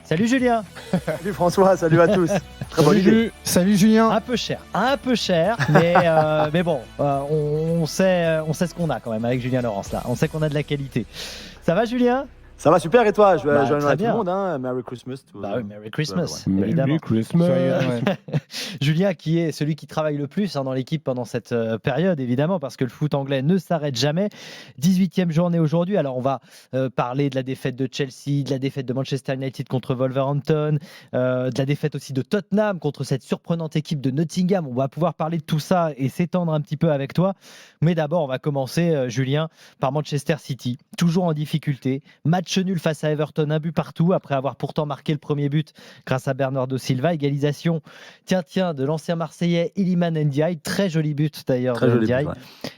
Salut Julien. Salut François, salut à tous. Très bonne idée. Salut Julien. Un peu cher, mais bon, on sait ce qu'on a quand même avec Julien Laurence là. On sait qu'on a de la qualité. Ça va Julien? Ça va super et toi? Je Très à tout le bien. monde, hein. Merry Christmas. Bah oui, Merry Christmas, Ouais. évidemment. Merry Christmas. Julien qui est celui qui travaille le plus dans l'équipe pendant cette période, évidemment, parce que le foot anglais ne s'arrête jamais. 18e journée aujourd'hui. Alors, on va parler de la défaite de Chelsea, de la défaite de Manchester United contre Wolverhampton, de la défaite aussi de Tottenham contre cette surprenante équipe de Nottingham. On va pouvoir parler de tout ça et s'étendre un petit peu avec toi. Mais d'abord, on va commencer, Julien, par Manchester City. Toujours en difficulté. Match nul face à Everton, un but partout, après avoir pourtant marqué le premier but grâce à Bernardo Silva. Égalisation, tiens, de l'ancien Marseillais Iliman Ndiaye. Très joli but d'ailleurs de Ndiaye. Ouais.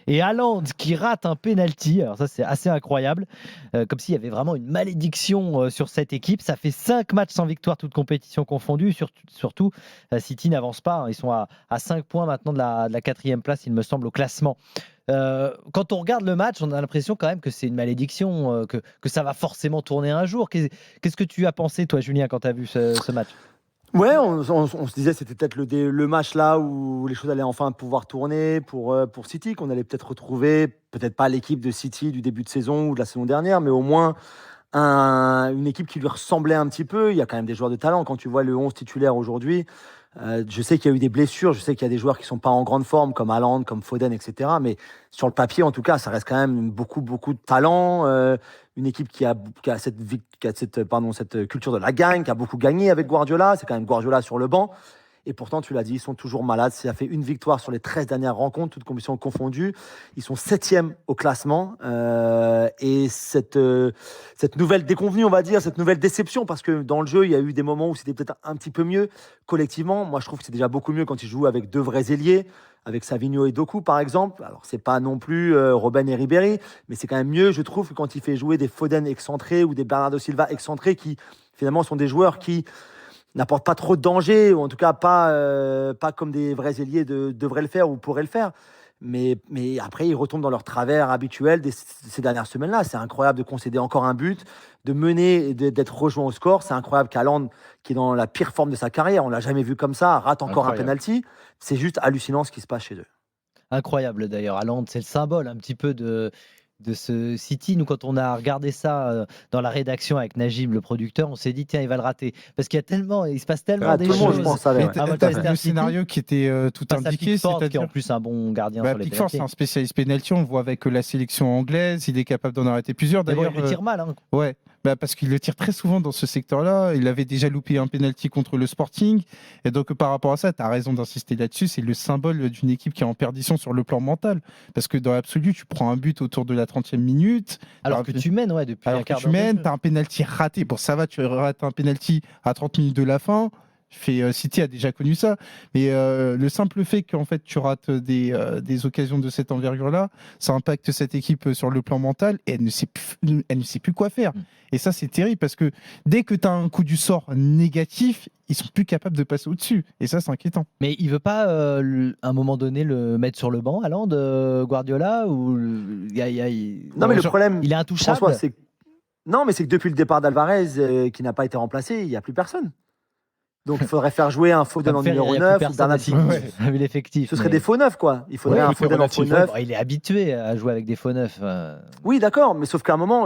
Et Haaland qui rate un penalty. Alors ça, c'est assez incroyable. Comme s'il y avait vraiment une malédiction sur cette équipe. Ça fait 5 matchs sans victoire, toutes compétitions confondues. Surtout, City n'avance pas. Ils sont à 5 points maintenant de la 4e place, il me semble, au classement. Quand on regarde le match, on a l'impression quand même que c'est une malédiction, que ça va forcément tourner un jour. Qu'est-ce que tu as pensé, toi, Julien, quand tu as vu ce match? Ouais, on se disait que c'était peut-être le match là où les choses allaient enfin pouvoir tourner pour City, qu'on allait peut-être retrouver, peut-être pas l'équipe de City du début de saison ou de la saison dernière, mais au moins une équipe qui lui ressemblait un petit peu. Il y a quand même des joueurs de talent. Quand tu vois le 11 titulaire aujourd'hui, je sais qu'il y a eu des blessures, je sais qu'il y a des joueurs qui sont pas en grande forme, comme Haaland, comme Foden, etc. Mais sur le papier, en tout cas, ça reste quand même beaucoup de talent. Une équipe qui a cette culture de la gagne, qui a beaucoup gagné avec Guardiola. C'est quand même Guardiola sur le banc. Et pourtant, tu l'as dit, ils sont toujours malades. Ça fait une victoire sur les 13 dernières rencontres, toutes compétitions confondues. Ils sont 7e au classement. Et cette nouvelle déconvenue, on va dire, cette nouvelle déception, parce que dans le jeu, il y a eu des moments où c'était peut-être un petit peu mieux collectivement. Moi, je trouve que c'est déjà beaucoup mieux quand ils jouent avec deux vrais ailiers, avec Savinho et Doku, par exemple. Alors, c'est pas non plus Robben et Ribéry, mais c'est quand même mieux, je trouve, que quand il fait jouer des Foden excentrés ou des Bernardo Silva excentrés qui, finalement, sont des joueurs qui n'apportent pas trop de danger, ou en tout cas pas comme des vrais ailiers devraient le faire ou pourraient le faire. Mais après, ils retombent dans leur travers habituel ces dernières semaines-là. C'est incroyable de concéder encore un but, de mener et d'être rejoint au score. C'est incroyable qu'Haaland, qui est dans la pire forme de sa carrière, on ne l'a jamais vu comme ça, rate encore un penalty. C'est juste hallucinant ce qui se passe chez eux. Incroyable d'ailleurs. Haaland, c'est le symbole un petit peu de ce City. Nous, quand on a regardé ça dans la rédaction avec Najib, le producteur, on s'est dit tiens, il va le rater parce qu'il se passe tellement des choses. Le scénario qui était tout indiqué, c'est-à-dire qui est en plus un bon gardien sur les Pickford, c'est un spécialiste penalty. On le voit avec la sélection anglaise, il est capable d'en arrêter plusieurs. D'ailleurs, il le tire mal. Hein. Ouais. Parce qu'il le tire très souvent dans ce secteur-là. Il avait déjà loupé un penalty contre le Sporting. Et donc, par rapport à ça, tu as raison d'insister là-dessus. C'est le symbole d'une équipe qui est en perdition sur le plan mental. Parce que dans l'absolu, tu prends un but autour de la 30e minute. Alors que tu mènes, depuis un quart d'heure. Tu as un penalty raté. Bon, ça va, tu rates un penalty à 30 minutes de la fin. City a déjà connu ça, mais le simple fait qu'en fait tu rates des occasions de cette envergure-là, ça impacte cette équipe sur le plan mental et elle ne sait plus quoi faire. Et ça, c'est terrible parce que dès que tu as un coup du sort négatif, ils sont plus capables de passer au-dessus. Et ça, c'est inquiétant. Mais il veut pas, à un moment donné, le mettre sur le banc, Haaland, Guardiola ou Non, mais le problème, il est intouchable. François, c'est que depuis le départ d'Alvarez, qui n'a pas été remplacé, il n'y a plus personne. Donc il faudrait faire jouer un Foden en numéro 9 ou Bernat Silva. L'effectif. Ce serait des faux neufs, quoi. Il faudrait un Foden en faux neuf. Il est habitué à jouer avec des faux neufs. Oui, d'accord, mais sauf qu'à un moment,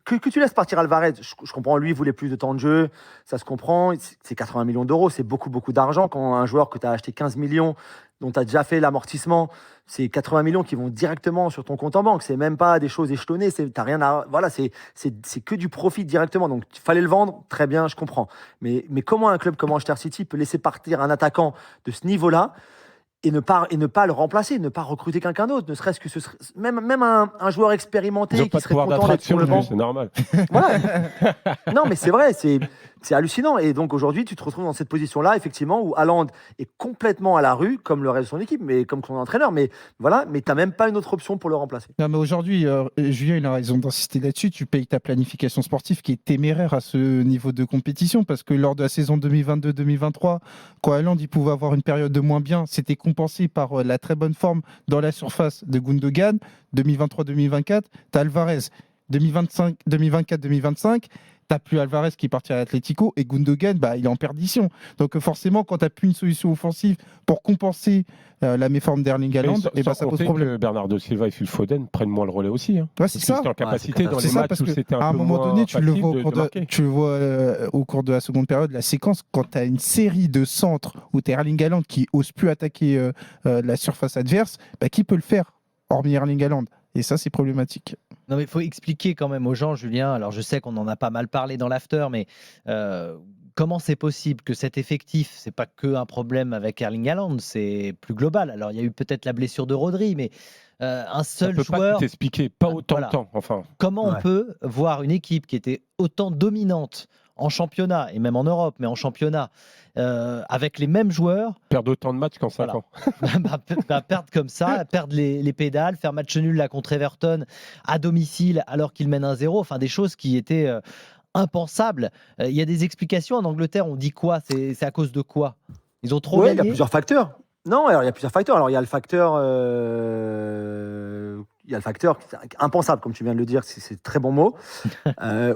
que tu laisses partir Alvarez, je comprends, lui, il voulait plus de temps de jeu, ça se comprend. C'est 80 millions d'euros, c'est beaucoup d'argent quand un joueur que tu as acheté 15 millions, dont tu as déjà fait l'amortissement, c'est 80 millions qui vont directement sur ton compte en banque. C'est même pas des choses échelonnées. T'as rien à, voilà, c'est que du profit directement. Donc, il fallait le vendre. Très bien, je comprends. Mais comment un club comme Manchester City peut laisser partir un attaquant de ce niveau-là et ne pas le remplacer, ne pas recruter quelqu'un d'autre, ne serait-ce que même un joueur expérimenté qui serait content d'être sur le banc. C'est normal. Voilà. Non, mais c'est vrai, c'est hallucinant. Et donc aujourd'hui, tu te retrouves dans cette position-là, effectivement, où Haaland est complètement à la rue, comme le reste de son équipe, mais comme son entraîneur. Mais voilà, mais t'as même pas une autre option pour le remplacer. Non, mais aujourd'hui, Julien, il a raison d'insister là-dessus. Tu payes ta planification sportive qui est téméraire à ce niveau de compétition, parce que lors de la saison 2022-2023, quand Haaland il pouvait avoir une période de moins bien, c'était compensé par la très bonne forme dans la surface de Gundogan. 2023-2024, t'as Alvarez. 2024-2025, T'as plus Alvarez qui est parti à l'Atlético et Gundogan, il est en perdition. Donc forcément, quand t'as plus une solution offensive pour compenser la méforme d'Erling Haaland, ça pose problème. Que Bernardo Silva et Phil Foden prennent moins le relais aussi. Hein. Ouais, c'est ça. C'était en capacité dans C'est les ça, matchs parce où que c'était à un un peu moment moins donné, tu le vois au cours de la seconde période, la séquence, quand tu as une série de centres où tu as Erling Haaland qui ose plus attaquer la surface adverse, qui peut le faire, hormis Erling Haaland? Et ça, c'est problématique. Non, mais il faut expliquer quand même aux gens, Julien. Alors, je sais qu'on en a pas mal parlé dans l'after, mais comment c'est possible que cet effectif, c'est pas que un problème avec Erling Haaland, c'est plus global. Alors, il y a eu peut-être la blessure de Rodri, mais un seul joueur. joueur. Pas t'expliquer, pas autant de temps. Enfin. Comment on peut voir une équipe qui était autant dominante en championnat et même en Europe, mais en championnat, avec les mêmes joueurs. Perdre autant de matchs qu'en 5 ans. Perdre comme ça, perdre les pédales, faire match nul là contre Everton à domicile alors qu'ils mènent 1-0, enfin des choses qui étaient impensables. Il y a des explications en Angleterre, on dit quoi? C'est à cause de quoi? Ils ont trop gagné. Il y a plusieurs facteurs. Non, alors il y a plusieurs facteurs. Alors il y a le facteur, impensable, comme tu viens de le dire, c'est très bon mot,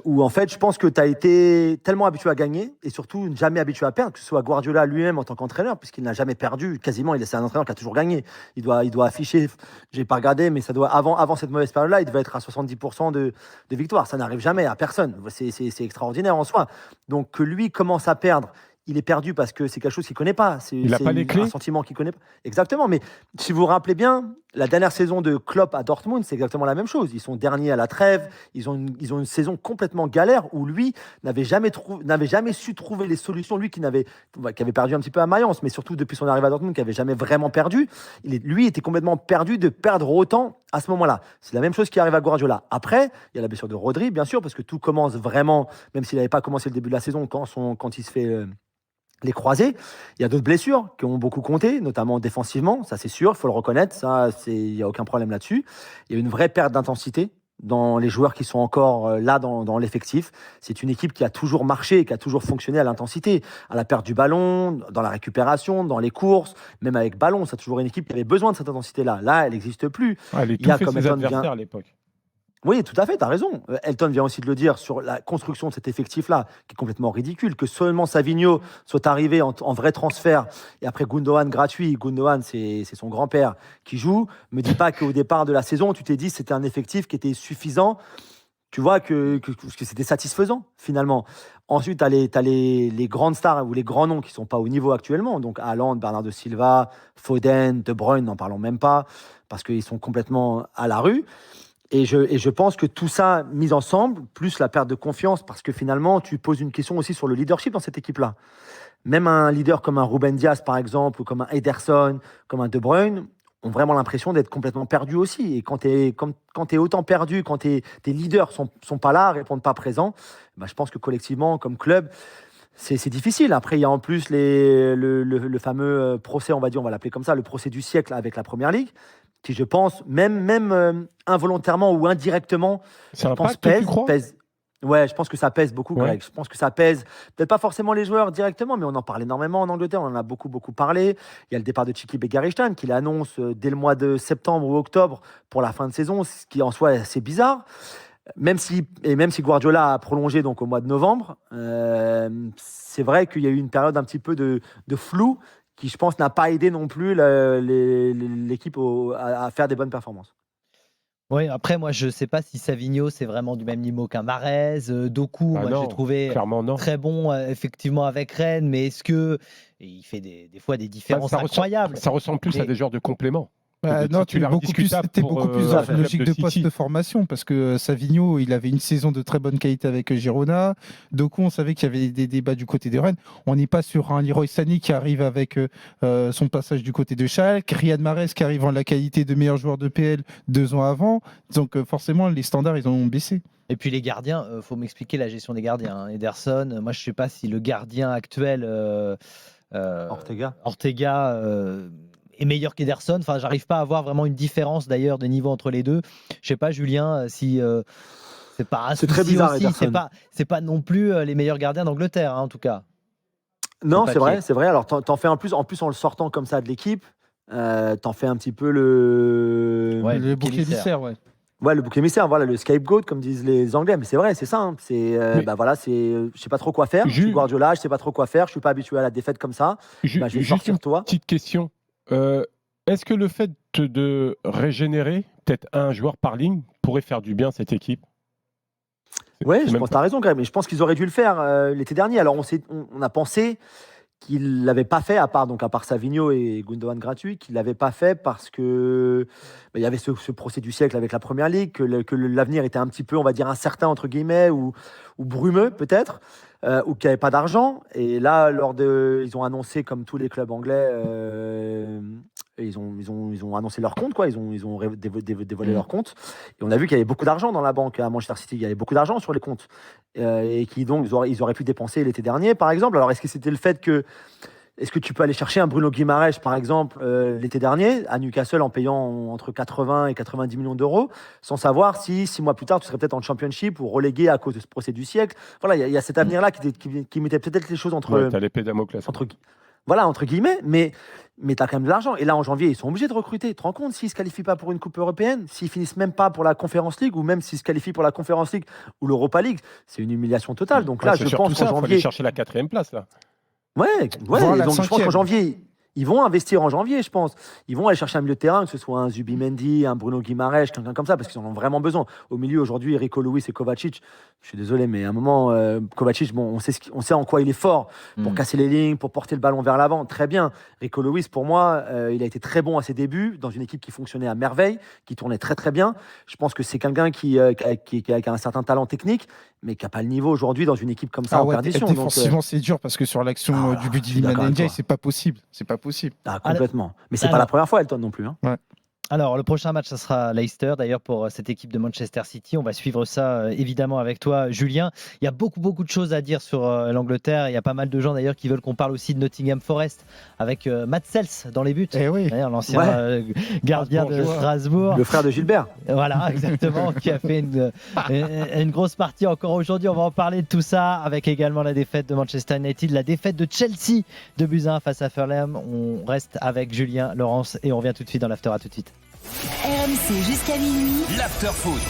où en fait je pense que tu as été tellement habitué à gagner et surtout jamais habitué à perdre, que ce soit Guardiola lui-même en tant qu'entraîneur, puisqu'il n'a jamais perdu, quasiment, c'est un entraîneur qui a toujours gagné. Il doit afficher, j'ai pas regardé, mais ça doit avant cette mauvaise période-là, il devait être à 70% de victoire. Ça n'arrive jamais à personne. C'est extraordinaire en soi. Donc que lui commence à perdre. Il est perdu parce que c'est quelque chose qu'il ne connaît pas. Il n'a pas les clés. Un sentiment qu'il ne connaît pas. Exactement. Mais si vous vous rappelez bien, la dernière saison de Klopp à Dortmund, c'est exactement la même chose. Ils sont derniers à la trêve. Ils ont une saison complètement galère où lui n'avait jamais su trouver les solutions. Lui qui avait perdu un petit peu à Mayence, mais surtout depuis son arrivée à Dortmund, qui n'avait jamais vraiment perdu. Lui était complètement perdu de perdre autant à ce moment-là. C'est la même chose qui arrive à Guardiola. Après, il y a la blessure de Rodri, bien sûr, parce que tout commence vraiment, même s'il n'avait pas commencé le début de la saison, quand il se fait... les croisés, il y a d'autres blessures qui ont beaucoup compté, notamment défensivement, ça c'est sûr, il faut le reconnaître, il n'y a aucun problème là-dessus. Il y a une vraie perte d'intensité dans les joueurs qui sont encore là dans l'effectif. C'est une équipe qui a toujours marché, qui a toujours fonctionné à l'intensité, à la perte du ballon, dans la récupération, dans les courses, même avec ballon, c'est toujours une équipe qui avait besoin de cette intensité-là. Là, elle n'existe plus. Elle étouffait ses adversaires à l'époque. Oui, tout à fait, tu as raison. Elton vient aussi de le dire sur la construction de cet effectif-là, qui est complètement ridicule. Que seulement Savigno soit arrivé en vrai transfert et après Gundogan gratuit. Gundogan, c'est son grand-père qui joue. Me dis pas qu'au départ de la saison, tu t'es dit que c'était un effectif qui était suffisant. Tu vois que c'était satisfaisant, finalement. Ensuite, tu as les grandes stars ou les grands noms qui ne sont pas au niveau actuellement. Donc, Haaland, Bernardo Silva, Foden, De Bruyne, n'en parlons même pas, parce qu'ils sont complètement à la rue. Et je pense que tout ça mis ensemble, plus la perte de confiance, parce que finalement, tu poses une question aussi sur le leadership dans cette équipe-là. Même un leader comme un Ruben Dias, par exemple, ou comme un Ederson, comme un De Bruyne, ont vraiment l'impression d'être complètement perdus aussi. Et quand tu es autant perdu, quand tes leaders sont pas là, répondent pas présents, je pense que collectivement, comme club, c'est difficile. Après, il y a en plus le fameux procès, on va l'appeler comme ça, le procès du siècle avec la Première Ligue, qui, je pense, même involontairement ou indirectement, pèse. Ouais, je pense que ça pèse beaucoup, Greg. Ouais. Je pense que ça pèse, peut-être pas forcément les joueurs directement, mais on en parle énormément en Angleterre, on en a beaucoup parlé. Il y a le départ de Txiki Begiristain qui l'annonce dès le mois de septembre ou octobre pour la fin de saison, ce qui en soi est assez bizarre. Même si Guardiola a prolongé donc au mois de novembre, c'est vrai qu'il y a eu une période un petit peu de flou qui, je pense, n'a pas aidé non plus l'équipe à faire des bonnes performances. Oui, après, moi, je ne sais pas si Savigno, c'est vraiment du même niveau qu'un Mahrez. Doku, j'ai trouvé très bon, effectivement, avec Rennes, mais est-ce que il fait des fois des différences incroyables? Ça ressemble plus à des genres de compléments. Non, c'était beaucoup plus dans une logique de post-formation parce que Savigno, il avait une saison de très bonne qualité avec Girona. Doku, on savait qu'il y avait des débats du côté de Rennes. On n'est pas sur un Leroy Sané qui arrive avec son passage du côté de Schalke, Riyad Mahrez qui arrive en la qualité de meilleur joueur de PL 2 ans avant. Donc forcément, les standards, ils ont baissé. Et puis les gardiens, faut m'expliquer la gestion des gardiens. Ederson, moi je ne sais pas si le gardien actuel, Ortega est meilleur qu'Ederson. Enfin, j'arrive pas à voir vraiment une différence d'ailleurs de niveau entre les deux. Je sais pas, Julien, si c'est pas un souci très bizarre, aussi. C'est pas non plus les meilleurs gardiens d'Angleterre, hein, en tout cas. Non, c'est vrai. Alors t'en fais en plus en le sortant comme ça de l'équipe, t'en fais un petit peu le bouc émissaire, ouais. Ouais, le bouc émissaire, voilà, le scapegoat, comme disent les Anglais. Mais c'est vrai, c'est ça. Hein. Je sais pas trop quoi faire. Je suis Guardiola, je sais pas trop quoi faire. Je suis pas habitué à la défaite comme ça. Je vais sortir toi. Petite question. Est-ce que le fait de régénérer peut-être un joueur par ligne pourrait faire du bien à cette équipe? Oui, je pense que tu as raison quand même. Mais je pense qu'ils auraient dû le faire l'été dernier. Alors on a pensé qu'il l'avait pas fait, à part Savigno et Gundogan gratuit, qu'il l'avait pas fait parce que il y avait ce procès du siècle avec la Première Ligue, que l'avenir était un petit peu, on va dire, incertain entre guillemets ou brumeux peut-être, ou qu'il n'y avait pas d'argent. Et là, ils ont annoncé comme tous les clubs anglais, ils ont annoncé leur compte, quoi. Ils ont dévoilé leur compte. Et on a vu qu'il y avait beaucoup d'argent dans la banque à Manchester City. Il y avait beaucoup d'argent sur les comptes. Et qui donc ils auraient pu dépenser l'été dernier, par exemple. Alors est-ce que c'était le fait que est-ce que tu peux aller chercher un Bruno Guimaraes, par exemple, l'été dernier, à Newcastle, en payant entre 80 et 90 millions d'euros, sans savoir si 6 mois plus tard, tu serais peut-être en Championship ou relégué à cause de ce procès du siècle. Voilà, il y a cet avenir-là qui mettait peut-être les choses entre... Ouais, t'as l'épée de Damoclès. Voilà, entre guillemets, mais tu as quand même de l'argent. Et là, en janvier, ils sont obligés de recruter. Tu te rends compte, s'ils ne se qualifient pas pour une Coupe européenne, s'ils finissent même pas pour la Conference League, ou même s'ils se qualifient pour la Conference League ou l'Europa League, c'est une humiliation totale. Donc là, je pense qu'en janvier... Il faut chercher la 4e place, là. Ouais, donc je pense qu'en janvier, ils vont investir en janvier, je pense. Ils vont aller chercher un milieu de terrain, que ce soit un Zubimendi, un Bruno Guimaraes, quelqu'un comme ça, parce qu'ils en ont vraiment besoin. Au milieu, aujourd'hui, Rico Lewis et Kovacic, je suis désolé, mais à un moment, Kovacic, bon, on sait en quoi il est fort pour casser les lignes, pour porter le ballon vers l'avant. Très bien. Rico Lewis, pour moi, il a été très bon à ses débuts, dans une équipe qui fonctionnait à merveille, qui tournait très très bien. Je pense que c'est quelqu'un qui a un certain talent technique, mais qui n'a pas le niveau aujourd'hui dans une équipe comme ça en perdition. Défensivement, c'est dur, parce que sur l'action du but d'Iliman Ndiaye, c'est pas possible. C'est pas possible. Ah, complètement. Mais c'est pas la première fois, Elton, non plus. Hein. Ouais. Alors, le prochain match, ça sera Leicester, d'ailleurs, pour cette équipe de Manchester City. On va suivre ça, évidemment, avec toi, Julien. Il y a beaucoup de choses à dire sur l'Angleterre. Il y a pas mal de gens, d'ailleurs, qui veulent qu'on parle aussi de Nottingham Forest, avec Matt Sells dans les buts. Oui. D'ailleurs, l'ancien gardien de Strasbourg. Le frère de Gilbert. Voilà, exactement, qui a fait une grosse partie encore aujourd'hui. On va en parler de tout ça, avec également la défaite de Manchester United, la défaite de Chelsea de Buzyn face à Fulham. On reste avec Julien, Laurence, et on revient tout de suite dans l'After. À tout de suite. RMC jusqu'à minuit. L'After Foot.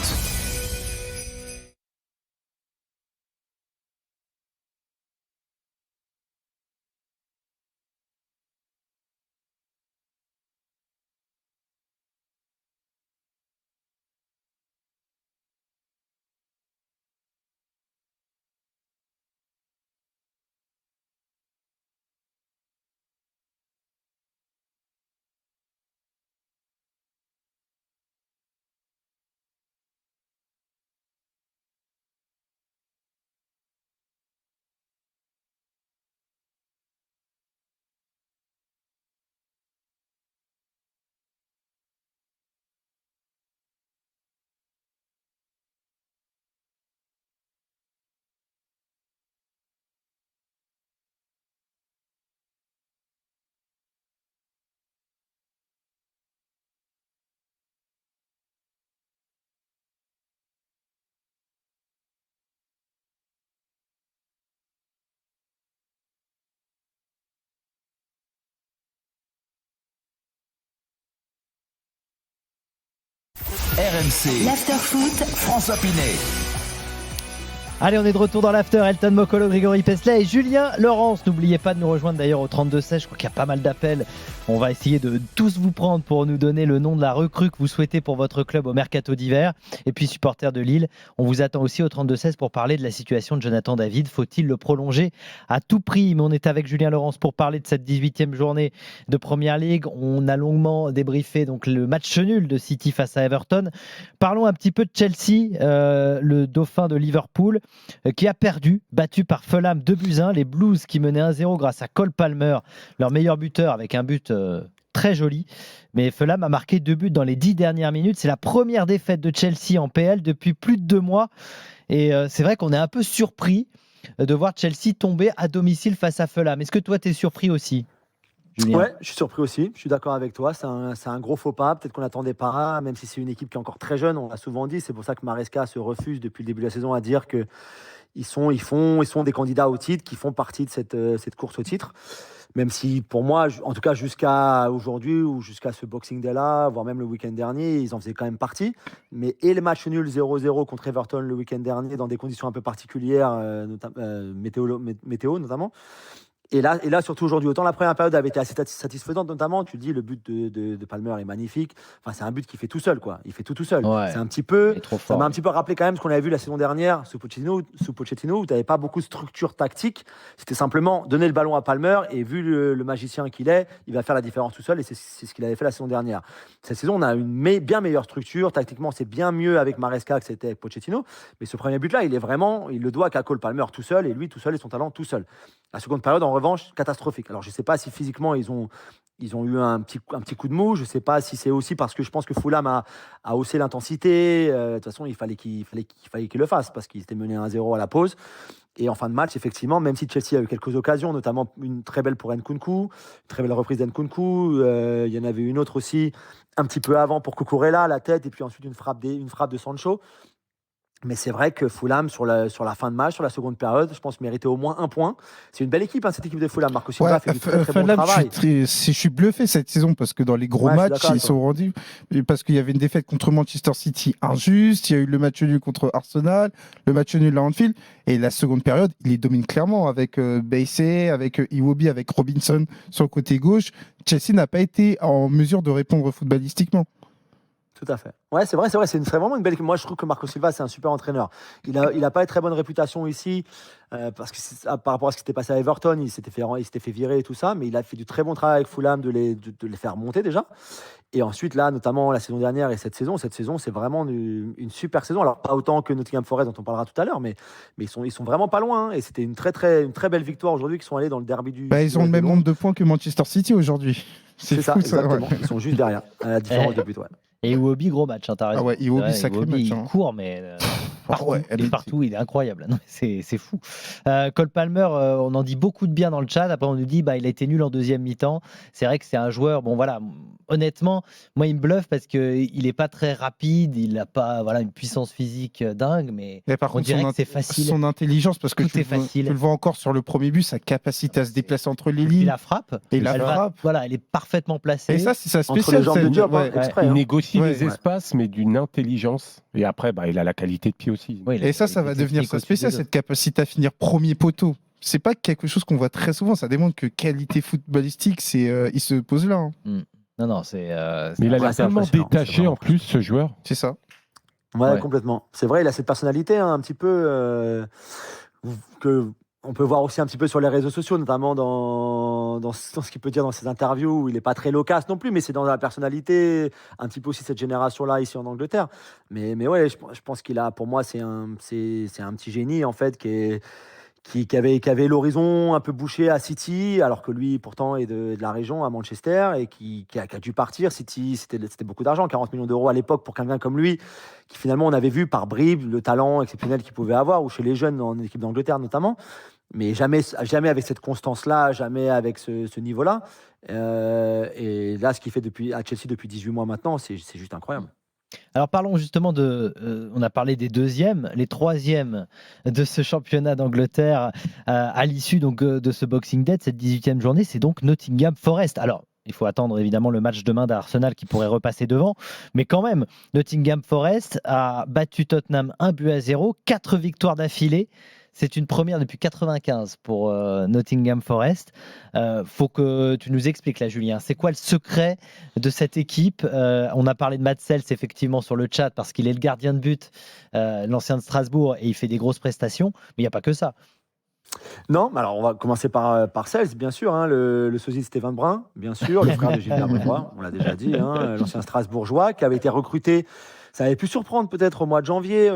RMC. L'After Foot. François Pinet. Allez, on est de retour dans l'After. Elton Mokolo, Grégory Pesley et Julien Laurence. N'oubliez pas de nous rejoindre d'ailleurs au 32-16. Je crois qu'il y a pas mal d'appels. On va essayer de tous vous prendre pour nous donner le nom de la recrue que vous souhaitez pour votre club au mercato d'hiver. Et puis, supporters de Lille, on vous attend aussi au 32-16 pour parler de la situation de Jonathan David. Faut-il le prolonger à tout prix? Mais on est avec Julien Laurence pour parler de cette 18e journée de Première Ligue. On a longuement débriefé donc le match nul de City face à Everton. Parlons un petit peu de Chelsea, le dauphin de Liverpool, qui a perdu, battu par Fulham 2-1. Les Blues qui menaient 1-0 grâce à Cole Palmer, leur meilleur buteur, avec un but très joli. Mais Fulham a marqué 2 buts dans les 10 dernières minutes. C'est la première défaite de Chelsea en PL depuis plus de 2 mois. Et c'est vrai qu'on est un peu surpris de voir Chelsea tomber à domicile face à Fulham. Est-ce que toi, tu es surpris aussi, Julien? Ouais, je suis surpris aussi. Je suis d'accord avec toi. C'est un gros faux pas. Peut-être qu'on n'attendait pas, même si c'est une équipe qui est encore très jeune. On l'a souvent dit. C'est pour ça que Maresca se refuse depuis le début de la saison à dire qu'ils sont des candidats au titre, qui font partie de cette course au titre. Même si, pour moi, en tout cas jusqu'à aujourd'hui ou jusqu'à ce Boxing Day-là, voire même le week-end dernier, ils en faisaient quand même partie. Et le match nul 0-0 contre Everton le week-end dernier, dans des conditions un peu particulières, météo notamment. Et là, surtout aujourd'hui, autant la première période avait été assez satisfaisante, notamment, tu le dis, le but de Palmer est magnifique. Enfin, c'est un but qu'il fait tout seul, quoi. Il fait tout seul. Ouais. C'est un petit peu, Il est trop ça fort. m'a un petit peu rappelé quand même ce qu'on avait vu la saison dernière sous Pochettino, où tu n'avais pas beaucoup de structure tactique. C'était simplement donner le ballon à Palmer et vu le magicien qu'il est, il va faire la différence tout seul et c'est ce qu'il avait fait la saison dernière. Cette saison, on a une bien meilleure structure. Tactiquement, c'est bien mieux avec Maresca que c'était avec Pochettino. Mais ce premier but-là, il le doit qu'à Cole Palmer tout seul et lui tout seul et son talent tout seul. La seconde période, en revanche, catastrophique. Alors, je ne sais pas si physiquement, ils ont eu un petit coup de mou. Je ne sais pas si c'est aussi parce que je pense que Fulham a haussé l'intensité. De toute façon, il fallait qu'il le fasse parce qu'ils étaient menés 1-0 à la pause. Et en fin de match, effectivement, même si Chelsea a eu quelques occasions, notamment une très belle pour Nkunku, une très belle reprise d'Nkunku, il y en avait une autre aussi un petit peu avant pour Cucurella, la tête, et puis ensuite une frappe de Sancho. Mais c'est vrai que Fulham, sur la fin de match, sur la seconde période, je pense méritait au moins un point. C'est une belle équipe, cette équipe de Fulham. Marco Silva fait du très bon travail. Je suis bluffé cette saison parce que dans les gros matchs, ils sont rendus. Parce qu'il y avait une défaite contre Manchester City injuste, il y a eu le match nul contre Arsenal, le match nul à Anfield. Et la seconde période, il les domine clairement avec Bassey, avec Iwobi, avec Robinson sur le côté gauche. Chelsea n'a pas été en mesure de répondre footballistiquement. Tout à fait. Ouais, c'est vrai. C'est vraiment une belle équipe. Moi, je trouve que Marco Silva, c'est un super entraîneur. Il a pas une très bonne réputation ici, parce que par rapport à ce qui s'était passé à Everton, il s'était fait virer et tout ça, mais il a fait du très bon travail avec Fulham de les faire monter déjà. Et ensuite, là, notamment la saison dernière et cette saison, c'est vraiment une super saison. Alors, pas autant que Nottingham Forest, dont on parlera tout à l'heure, mais ils sont vraiment pas loin. Et c'était une très belle victoire aujourd'hui, qu'ils sont allés dans le derby du. Ils ont le même nombre de points que Manchester City aujourd'hui. C'est ça, exactement. Ouais. Ils sont juste derrière, à la différence de but. Ouais. Et Iwobi, gros match, t'as raison. Ah ouais, Iwobi, sacré match. Il court, mais partout, il est incroyable. Non, c'est fou. Cole Palmer, on en dit beaucoup de bien dans le chat. Après, on nous dit il a été nul en deuxième mi-temps. C'est vrai que c'est un joueur, bon voilà, honnêtement, moi, il me bluffe parce qu'il n'est pas très rapide, il n'a pas une puissance physique dingue, mais par contre, dirait que c'est facile. Son intelligence, parce que tu le vois encore sur le premier but, sa capacité à se déplacer entre les lignes. Et la frappe. Elle est parfaitement placée. Et ça, c'est sa spéciale. Entre les jambes de Diop, exprès. Il négocie les espaces, mais d'une intelligence. Et après, il a la qualité de pied aussi. Oui, et ça va devenir sa spéciale, cette capacité à finir premier poteau. C'est pas quelque chose qu'on voit très souvent. Ça démontre que qualité footballistique, il se pose là. Non, c'est. Mais il a l'air tellement détaché en plus, ce joueur. C'est ça. Ouais, complètement. C'est vrai, il a cette personnalité un petit peu que. On peut voir aussi un petit peu sur les réseaux sociaux, notamment dans ce qu'il peut dire dans ses interviews, où il n'est pas très loquace non plus, mais c'est dans la personnalité, un petit peu aussi cette génération-là ici en Angleterre. Mais ouais, je pense qu'il a, pour moi, c'est un petit génie en fait qui avait l'horizon un peu bouché à City, alors que lui, pourtant, est de la région, à Manchester, et qui a dû partir. City, c'était beaucoup d'argent, 40 millions d'euros à l'époque pour quelqu'un comme lui, qui finalement, on avait vu par bribes le talent exceptionnel qu'il pouvait avoir, ou chez les jeunes en équipe d'Angleterre notamment, mais jamais avec cette constance-là, jamais avec ce niveau-là. Et là, ce qu'il fait à Chelsea depuis 18 mois maintenant, c'est juste incroyable. Alors parlons justement on a parlé des deuxièmes, les troisièmes de ce championnat d'Angleterre à l'issue donc de ce Boxing Day, de cette 18e journée, c'est donc Nottingham Forest. Alors il faut attendre évidemment le match demain d'Arsenal qui pourrait repasser devant, mais quand même, Nottingham Forest a battu Tottenham 1-0, 4 victoires d'affilée. C'est une première depuis 95 pour Nottingham Forest. Faut que tu nous expliques là, Julien. C'est quoi le secret de cette équipe ? On a parlé de Mads Sels effectivement sur le chat parce qu'il est le gardien de but, l'ancien de Strasbourg, et il fait des grosses prestations. Mais il n'y a pas que ça. Non, alors on va commencer par Sels, bien sûr. Le sosie de Stéphane Brun, bien sûr. Le frère de Gilbert Bribois, on l'a déjà dit. L'ancien Strasbourgeois qui avait été recruté. Ça avait pu surprendre peut-être au mois de janvier,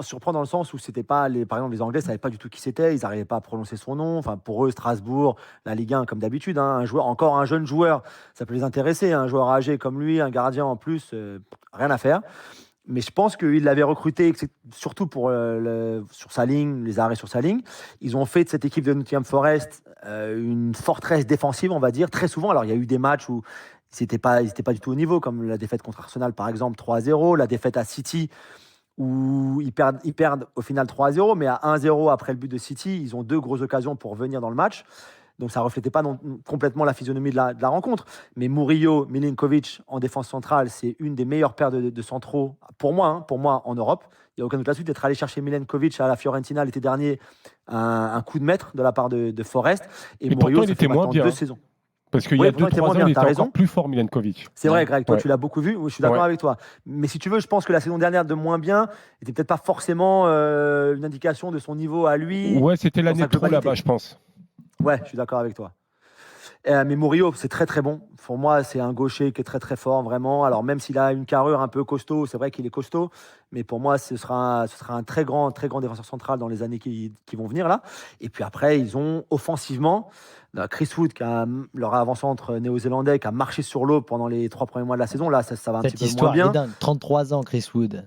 surprendre dans le sens où c'était pas par exemple les Anglais ne savaient pas du tout qui c'était, ils n'arrivaient pas à prononcer son nom. Enfin pour eux Strasbourg, la Ligue 1 comme d'habitude, encore un jeune joueur, ça peut les intéresser, un joueur âgé comme lui, un gardien en plus, rien à faire. Mais je pense qu'il l'avait recruté surtout pour sur sa ligne, les arrêts sur sa ligne. Ils ont fait de cette équipe de Nottingham Forest une forteresse défensive, on va dire, très souvent. Alors il y a eu des matchs où ils n'étaient pas du tout au niveau, comme la défaite contre Arsenal, par exemple, 3-0, la défaite à City, où ils perdent au final 3-0, mais à 1-0 après le but de City, ils ont 2 grosses occasions pour venir dans le match. Donc ça ne reflétait pas complètement la physionomie de la rencontre. Mais Murillo, Milinkovic en défense centrale, c'est une des meilleures paires de centraux pour moi en Europe. Il n'y a aucun doute là-dessus. D'être allé chercher Milinkovic à la Fiorentina l'été dernier, un coup de maître de la part de Forest. Et Murillo, il était moins bien. 2 saisons. Parce qu'il y a 2-3 ans, il était encore plus fort, Milinkovic. C'est vrai, Greg, toi tu l'as beaucoup vu, je suis d'accord avec toi. Mais si tu veux, je pense que la saison dernière de moins bien n'était peut-être pas forcément une indication de son niveau à lui. Ouais, c'était l'année de trop là-bas, je pense. Ouais, je suis d'accord avec toi. Mais Murillo, c'est très très bon. Pour moi, c'est un gaucher qui est très très fort, vraiment. Alors même s'il a une carrure un peu costaud, c'est vrai qu'il est costaud, mais pour moi, ce sera un très grand défenseur central dans les années qui vont venir là. Et puis après, ils ont offensivement Chris Wood, leur avant-centre néo-zélandais, qui a marché sur l'eau pendant les 3 premiers mois de la saison. Là, ça va un petit peu moins bien. Cette histoire est dingue. 33 ans, Chris Wood.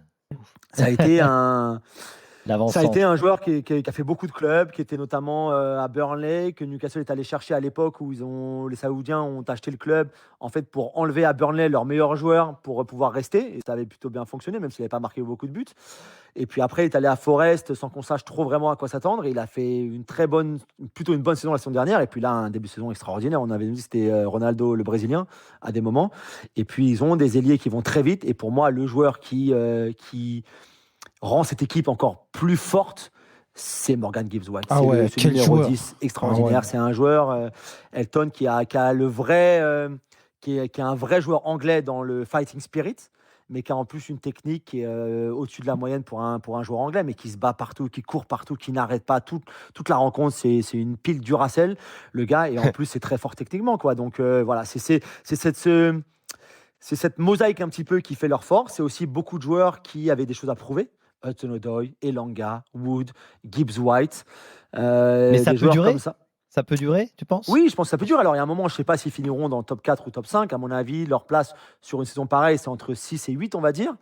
Ça a été un joueur qui a fait beaucoup de clubs, qui était notamment à Burnley, que Newcastle est allé chercher à l'époque où les Saoudiens ont acheté le club en fait pour enlever à Burnley leur meilleur joueur pour pouvoir rester. Et ça avait plutôt bien fonctionné, même s'il n'avait pas marqué beaucoup de buts. Et puis après, il est allé à Forest sans qu'on sache trop vraiment à quoi s'attendre. Il a fait plutôt une bonne saison la saison dernière. Et puis là, un début de saison extraordinaire. On avait dit que c'était Ronaldo, le Brésilien, à des moments. Et puis ils ont des ailiers qui vont très vite. Et pour moi, le joueur qui rend cette équipe encore plus forte, c'est Morgan Gibbs-White. Ah ouais, c'est le numéro 10 extraordinaire. Ah ouais. C'est un joueur, Elton, qui a un vrai joueur anglais dans le fighting spirit, mais qui a en plus une technique qui est au-dessus de la moyenne pour un joueur anglais, mais qui se bat partout, qui court partout, qui n'arrête pas. Toute la rencontre, c'est une pile Duracell, le gars, et en plus, c'est très fort techniquement, quoi. Donc voilà, c'est cette mosaïque un petit peu qui fait leur force. C'est aussi beaucoup de joueurs qui avaient des choses à prouver. Hudson-Odoi, Elanga, Wood, Gibbs-White. Mais ça peut durer ça. Ça peut durer, tu penses? Oui, je pense que ça peut durer. Alors, il y a un moment, je ne sais pas s'ils finiront dans le top 4 ou top 5. À mon avis, leur place sur une saison pareille, c'est entre 6 et 8, on va dire.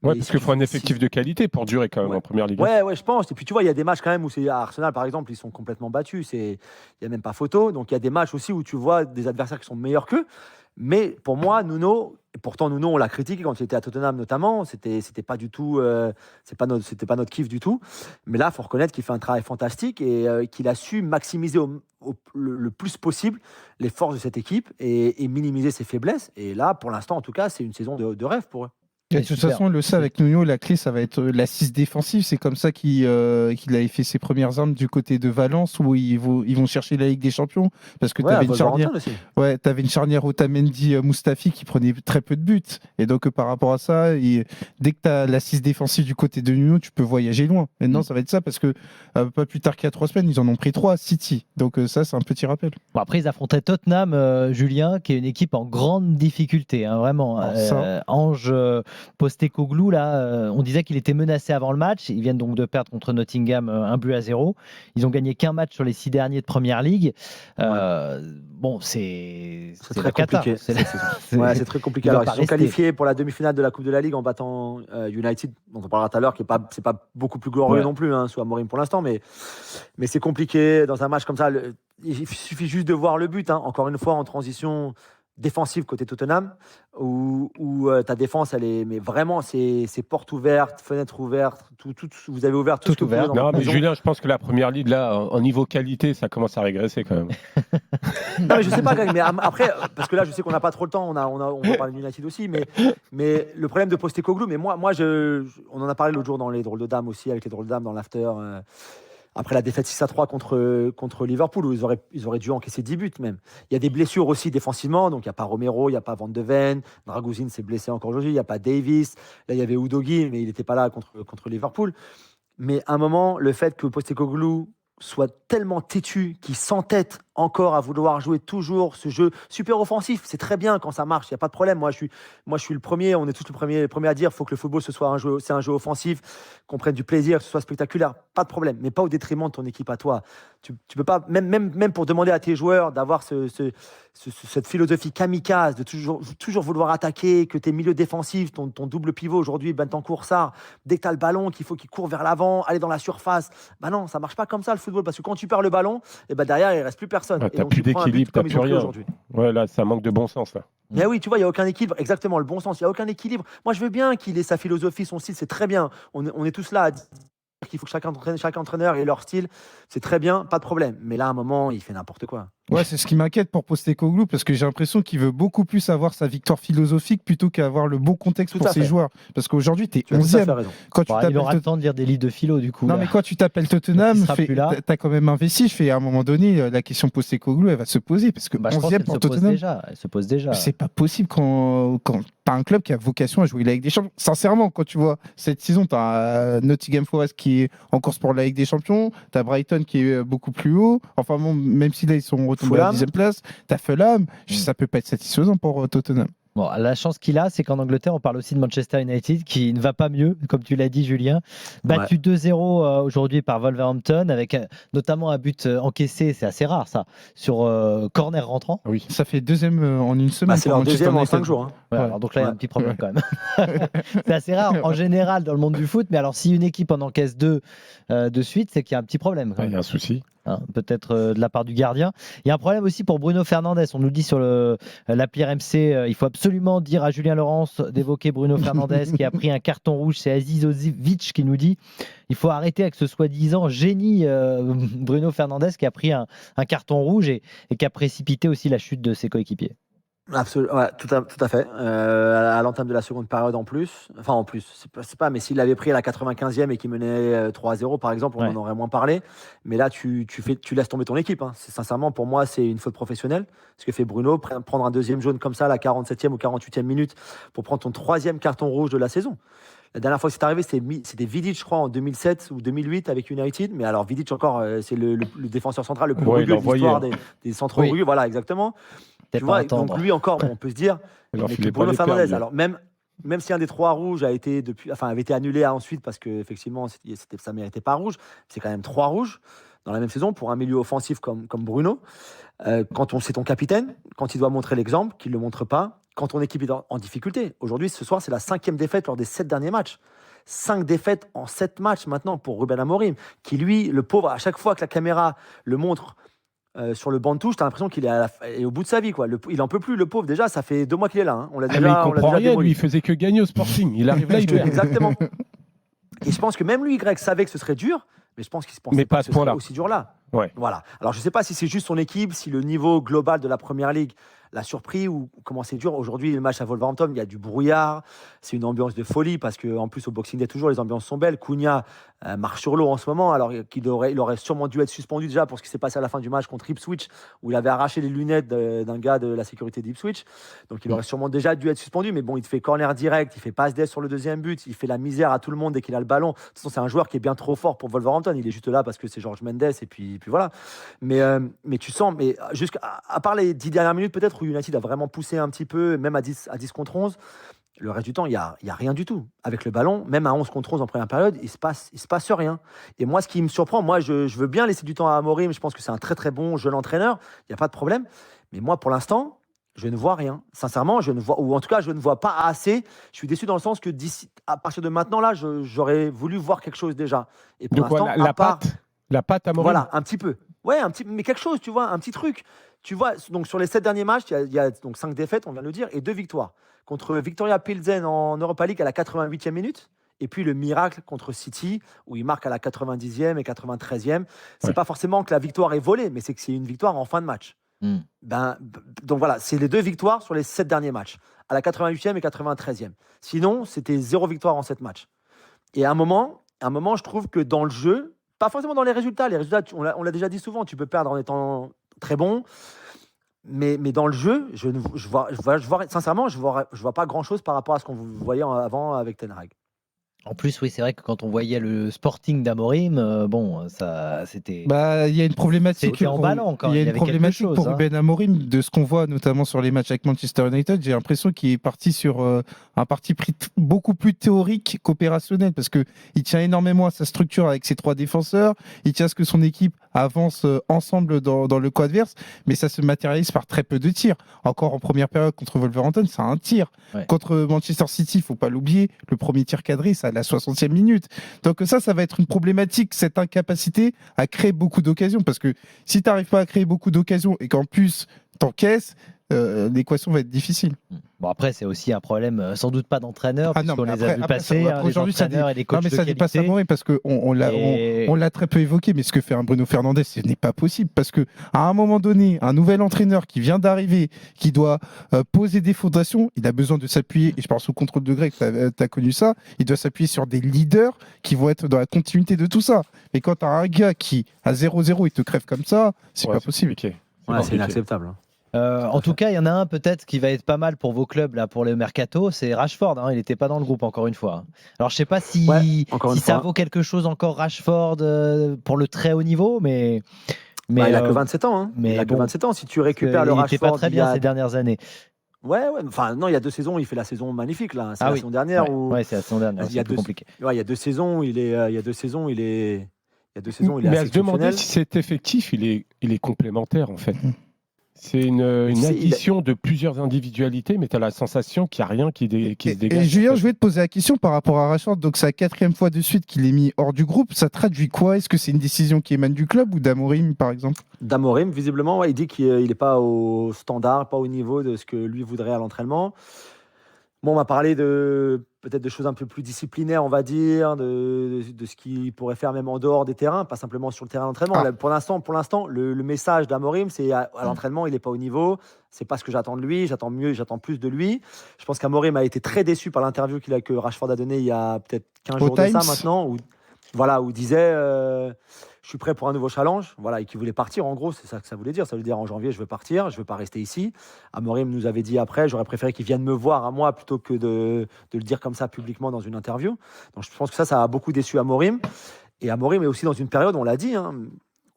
Ouais, parce qu'il faut un effectif de qualité pour durer quand même en première ligue. Ouais, je pense. Et puis, tu vois, il y a des matchs quand même où c'est à Arsenal, par exemple, ils sont complètement battus. Il n'y a même pas photo. Donc, il y a des matchs aussi où tu vois des adversaires qui sont meilleurs qu'eux. Mais pour moi, Nuno, et pourtant Nuno, on l'a critiqué quand il était à Tottenham notamment, c'était pas du tout, c'était pas notre kiff du tout. Mais là, il faut reconnaître qu'il fait un travail fantastique et qu'il a su maximiser le plus possible les forces de cette équipe et minimiser ses faiblesses. Et là, pour l'instant, en tout cas, c'est une saison de rêve pour eux. Et de toute façon, on le sait avec Nuno, la clé, ça va être l'assise défensive. C'est comme ça qu'il avait fait ses premières armes du côté de Valence, où ils vont chercher la Ligue des Champions. Parce que tu avais une charnière Otamendi-Mustafi qui prenait très peu de buts. Et donc, par rapport à ça, dès que tu as l'assise défensive du côté de Nuno, tu peux voyager loin. Maintenant, ça va être ça, parce que pas plus tard qu'il y a 3 semaines, ils en ont pris 3 à City. Donc ça, c'est un petit rappel. Bon, après, ils affrontaient Tottenham, Julien, qui est une équipe en grande difficulté, hein, vraiment. Ange Postecoglou, là, on disait qu'il était menacé avant le match. Ils viennent donc de perdre contre Nottingham 1-0. Ils ont gagné qu'un match sur les 6 derniers de Première Ligue. Bon, c'est très compliqué. C'est très compliqué. Alors, ils se sont qualifiés pour la demi-finale de la Coupe de la Ligue en battant United, dont on parlera tout à l'heure, qui c'est pas beaucoup plus glorieux non plus, sous Amorim pour l'instant, mais c'est compliqué dans un match comme ça. Il suffit juste de voir le but, encore une fois en transition défensive côté Tottenham, où ta défense, elle est, mais vraiment, c'est porte ouverte, fenêtre ouverte, vous avez ouvert tout ce que vous voulez. Non, mais Julien, je pense que la première ligue, là, en niveau qualité, ça commence à régresser quand même. Non, mais je sais pas, mais après, parce que là, je sais qu'on n'a pas trop le temps, on va parler de United aussi, mais le problème de Postecoglou, mais moi on en a parlé l'autre jour dans les drôles de dames aussi, avec les drôles de dames dans l'after. Après la défaite 6-3 contre Liverpool, où ils auraient dû encaisser 10 buts même. Il y a des blessures aussi défensivement, donc il n'y a pas Romero, il n'y a pas Van de Ven, Dragosin s'est blessé encore aujourd'hui, il n'y a pas Davis, là il y avait Udogi, mais il n'était pas là contre Liverpool. Mais à un moment, le fait que Postecoglou soit tellement têtu, qu'il s'entête encore à vouloir jouer toujours ce jeu super offensif, c'est très bien quand ça marche, il n'y a pas de problème. Moi, je suis le premier, on est tous les premiers à dire qu'il faut que le football, c'est un jeu offensif, qu'on prenne du plaisir, que ce soit spectaculaire, pas de problème, mais pas au détriment de ton équipe à toi. Tu peux pas, même pour demander à tes joueurs d'avoir cette philosophie kamikaze, de toujours vouloir attaquer, que tes milieux défensifs, ton double pivot aujourd'hui, Bentancur, Sarr, dès que tu as le ballon, qu'il faut qu'il court vers l'avant, aller dans la surface, non, ça marche pas comme ça le football, parce que quand tu perds le ballon, et derrière, il reste plus personne. Ah, t'as plus d'équilibre, t'as plus rien. Ouais, là, ça manque de bon sens, là. Mais oui, tu vois, il n'y a aucun équilibre. Exactement, le bon sens, il n'y a aucun équilibre. Moi, je veux bien qu'il ait sa philosophie, son style, c'est très bien. On est tous là à dire qu'il faut que chaque entraîneur ait leur style. C'est très bien, pas de problème. Mais là, à un moment, il fait n'importe quoi. Ouais, c'est ce qui m'inquiète pour Postecoglou parce que j'ai l'impression qu'il veut beaucoup plus avoir sa victoire philosophique plutôt qu'avoir le bon contexte Tout pour à ses fait. joueurs. Parce qu'aujourd'hui, t'es Tu as tout à fait 11e. raison. Quand tu Bon, il t'appelles aura le temps de lire des livres de philo du coup. Non, là. mais quand tu t'appelles Tottenham, Il sera plus là. t'as quand même investi. Je fais à un moment donné, la question Postecoglou, elle va se poser parce que Bah, je pense 11e qu'elle pour se pose Tottenham. déjà. Elle se pose déjà. C'est pas possible quand t'as un club qui a vocation à jouer la Ligue des Champions. Sincèrement, quand tu vois cette saison, t'as Nottingham Forest qui est en course pour la Ligue des Champions, t'as Brighton qui est beaucoup plus haut. Enfin bon, même si là ils sont retombés à la Fulham. 10e place, t'as Fulham. Ça peut pas être satisfaisant pour Tottenham. Bon, la chance qu'il a, c'est qu'en Angleterre, on parle aussi de Manchester United qui ne va pas mieux, comme tu l'as dit, Julien. Battu 2-0 aujourd'hui par Wolverhampton, avec notamment un but encaissé, c'est assez rare ça, sur corner rentrant. Oui. Ça fait deuxième en une semaine. C'est pour leur Manchester deuxième en United. 5 jours. Hein. Ouais, Ouais. alors donc là, il y a un Ouais. petit problème quand même. C'est assez rare en général dans le monde du foot, mais alors si une équipe en encaisse deux de suite, c'est qu'il y a un petit problème. Quand Il même. y a un souci. Hein, peut-être de la part du gardien. Il y a un problème aussi pour Bruno Fernandes. On nous dit sur l'appli RMC, il faut absolument dire à Julien Laurence d'évoquer Bruno Fernandes qui a pris un carton rouge. C'est Aziz Ozivic qui nous dit il faut arrêter avec ce soi-disant génie Bruno Fernandes qui a pris un carton rouge et qui a précipité aussi la chute de ses coéquipiers. Absolument, ouais, tout à fait. À l'entame de la seconde période en plus. Enfin, en plus, c'est pas, mais s'il l'avait pris à la 95e et qu'il menait 3-0, par exemple, on en aurait moins parlé. Mais là, tu laisses tomber ton équipe. Hein. Sincèrement, pour moi, c'est une faute professionnelle. Ce que fait Bruno, prendre un deuxième jaune comme ça à la 47e ou 48e minute pour prendre ton troisième carton rouge de la saison. La dernière fois que c'est arrivé, c'était Vidic, je crois, en 2007 ou 2008 avec United. Mais alors, Vidic, encore, c'est le défenseur central le plus rugueux de l'histoire des centraux rugueux. Voilà, exactement. Tu vois, donc lui encore, on peut se dire, mais Bruno Fernandes, alors même si un des 3 rouges avait été annulé ensuite parce que effectivement ça méritait pas rouge, c'est quand même 3 rouges dans la même saison pour un milieu offensif comme Bruno. Quand c'est ton capitaine, quand il doit montrer l'exemple, qu'il le montre pas, quand ton équipe est en difficulté. Aujourd'hui, ce soir, c'est la 5e défaite lors des 7 derniers matchs. 5 défaites en 7 matchs maintenant pour Ruben Amorim, qui lui, le pauvre, à chaque fois que la caméra le montre sur le banc de touche, t'as l'impression qu'il est au bout de sa vie, quoi. Il en peut plus, le pauvre. Déjà, ça fait 2 mois qu'il est là. Hein. On l'a déjà, mais il comprend rien, démoli. lui, il faisait que gagner au Sporting. Il arrive là, il perd. Exactement. Et je pense que même lui, Greg, savait que ce serait dur, mais je pense qu'il se pensait pas que ce serait aussi dur là. Ouais. Voilà. Alors, je sais pas si c'est juste son équipe, si le niveau global de la Première Ligue l'a surpris ou comment c'est dur. Aujourd'hui, le match à Wolverhampton, il y a du brouillard, c'est une ambiance de folie parce qu'en plus, au Boxing Day, toujours, les ambiances sont belles. Cunha marche sur l'eau en ce moment, alors il aurait sûrement dû être suspendu déjà pour ce qui s'est passé à la fin du match contre Ipswich, où il avait arraché les lunettes d'un gars de la sécurité d'Ipswich. Donc, il aurait sûrement déjà dû être suspendu, mais bon, il te fait corner direct, il fait passe d'ess sur le deuxième but, il fait la misère à tout le monde dès qu'il a le ballon. De toute façon, c'est un joueur qui est bien trop fort pour Wolverhampton. Il est juste là parce que c'est George Mendes et puis voilà. Mais tu sens, à part les 10 dernières minutes peut-être où United a vraiment poussé un petit peu, même à 10 contre 11, le reste du temps, il y a rien du tout. Avec le ballon, même à 11 contre 11 en première période, il se passe rien. Et moi, ce qui me surprend, moi, je veux bien laisser du temps à Amorim. Je pense que c'est un très très bon jeune entraîneur. Il n'y a pas de problème. Mais moi, pour l'instant, je ne vois rien. Sincèrement, je ne vois pas assez. Je suis déçu dans le sens que à partir de maintenant, là, j'aurais voulu voir quelque chose déjà. Et pour Donc, l'instant, la patte à Amorim. Voilà, un petit peu. Ouais, mais quelque chose, tu vois, un petit truc. Tu vois, donc sur les 7 derniers matchs, il y a donc 5 défaites, on vient de le dire, et 2 victoires. Contre Victoria Pilsen en Europa League à la 88e minute, et puis le miracle contre City, où il marque à la 90e et 93e. C'est pas forcément que la victoire est volée, mais c'est que c'est une victoire en fin de match. Donc voilà, c'est les 2 victoires sur les 7 derniers matchs, à la 88e et 93e. Sinon, c'était 0 victoire en 7 matchs. Et à un moment, je trouve que dans le jeu, pas forcément dans les résultats, on l'a déjà dit souvent, tu peux perdre en étant très bon, mais dans le jeu, sincèrement, je vois pas grand-chose par rapport à ce qu'on voyait avant avec Ten Hag. En plus, oui, c'est vrai que quand on voyait le Sporting d'Amorim, ça, c'était. Il y a une problématique. C'était emballant encore. Il y a une problématique pour Ruben Amorim de ce qu'on voit notamment sur les matchs avec Manchester United. J'ai l'impression qu'il est parti sur un parti pris beaucoup plus théorique qu'opérationnel parce que il tient énormément à sa structure avec ses 3 défenseurs. Il tient à ce que son équipe avance ensemble dans le camp adverse, mais ça se matérialise par très peu de tirs. Encore en première période contre Wolverhampton, c'est un tir. Ouais. Contre Manchester City, il faut pas l'oublier, le premier tir cadré, c'est à la 60e minute. Donc ça va être une problématique, cette incapacité à créer beaucoup d'occasions, parce que si tu n'arrives pas à créer beaucoup d'occasions et qu'en plus t'encaisses, l'équation va être difficile. Bon, après, c'est aussi un problème, sans doute pas d'entraîneur, Ah non, puisqu'on mais les a vus après, passer, ça, les aujourd'hui, ça entraîneurs et les Non, coachs mais de ça dépasse qualité. Amorim parce qu'on l'a très peu évoqué, mais ce que fait un Bruno Fernandes, ce n'est pas possible parce que à un moment donné, un nouvel entraîneur qui vient d'arriver, qui doit poser des fondations, il a besoin de s'appuyer, et je pense au contrôle de Greg, tu as connu ça, il doit s'appuyer sur des leaders qui vont être dans la continuité de tout ça. Mais quand tu as un gars qui, à 0-0, il te crève comme ça, c'est Ouais, pas possible. compliqué. C'est inacceptable. Hein. En tout cas, il y en a un peut-être qui va être pas mal pour vos clubs là pour le mercato, c'est Rashford. Il n'était pas dans le groupe encore une fois. Alors je sais pas si, Ouais, encore si une ça fois. vaut quelque chose encore Rashford pour le très haut niveau, mais Il a que 27 ans. Hein. mais Il a que bon, 27 ans. Si tu récupères le il n'était pas Rashford très bien ces dernières années. Ouais. Enfin, non, il y a 2 saisons, il fait la saison magnifique là. C'est la saison dernière ouais, où. ouais, c'est la saison dernière. Il y a C'est plus 2 compliqué. il y a 2 saisons, il est. Il y a 2 saisons, il est. Il y a 2 saisons, il est Mais assez à se demander exceptionnel. si cet effectif, il est complémentaire en fait. C'est une tu sais, addition de plusieurs individualités, mais tu as la sensation qu'il n'y a rien qui se dégage. Et Julien, en fait. je voulais te poser la question par rapport à Rashford. Donc, c'est la 4e fois de suite qu'il est mis hors du groupe. Ça traduit quoi? Est-ce que c'est une décision qui émane du club ou d'Amorim, par exemple? D'Amorim, visiblement, ouais, il dit qu'il n'est pas au standard, pas au niveau de ce que lui voudrait à l'entraînement. Bon, on va parler peut-être de choses un peu plus disciplinaires, on va dire, de ce qu'il pourrait faire même en dehors des terrains, pas simplement sur le terrain d'entraînement. Ah. Là, pour l'instant, le message d'Amorim, c'est à l'entraînement, il n'est pas au niveau. C'est pas ce que j'attends de lui. J'attends mieux, j'attends plus de lui. Je pense qu'Amorim a été très déçu par l'interview que Rashford a donnée il y a peut-être 15 jours de ça Times. maintenant, où il disait je suis prêt pour un nouveau challenge, voilà, et qu'il voulait partir. En gros, c'est ça que ça voulait dire. Ça veut dire en janvier, je veux partir, je veux pas rester ici. Amorim nous avait dit après, j'aurais préféré qu'il vienne me voir à moi plutôt que de le dire comme ça publiquement dans une interview. Donc je pense que ça a beaucoup déçu Amorim. Et Amorim est aussi dans une période, on l'a dit,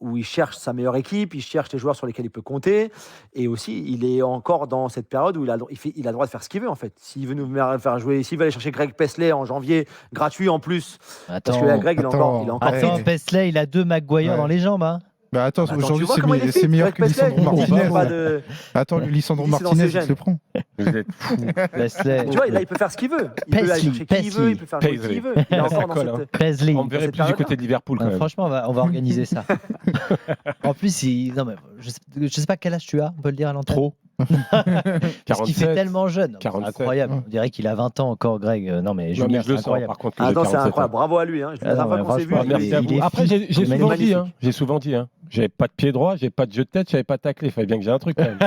où il cherche sa meilleure équipe, il cherche les joueurs sur lesquels il peut compter. Et aussi, il est encore dans cette période où il a le droit de faire ce qu'il veut, en fait. S'il veut nous faire jouer, s'il veut aller chercher Greg Paisley en janvier, gratuit en plus. Parce que là, Greg, il est encore Attends, fit. Paisley, il a 2 Maguire dans les jambes. Bah attends, Attends, aujourd'hui, tu vois comment il est fit, c'est meilleur Greg que Paisley, Lisandro il Martinez. parle pas de- Attends, Lisandro Il dit c'est dans Martinez, ses il se le prend. Vous êtes fous. Paisley. Tu vois, là, il peut faire ce qu'il veut. Il peut aller chercher qui il veut, il peut faire jouer qui il veut. Il est encore dans colle, hein. cette... Paisley. On me verrait cette plus du côté période-là. de Liverpool quand même. Franchement, on va organiser ça. En plus, non, mais je sais pas quel âge tu as, on peut le dire à l'antenne. Trop. Parce qu'il fait 47. tellement jeune. C'est 47. incroyable. On dirait qu'il a 20 ans encore, Greg. Non, mais Non, Julien, mais je c'est le sens incroyable. par contre. que Ah j'ai non, c'est 47 incroyable. ans. Bravo à lui. La Ah non, dernière fois mais qu'on s'est vu, franchement, Merci à il vous. est Après, fit. j'ai Il est souvent dit, magnifique. j'ai souvent dit, j'avais pas de pied droit, j'avais pas de jeu de tête, j'avais pas taclé. Il fallait bien que j'ai un truc quand même.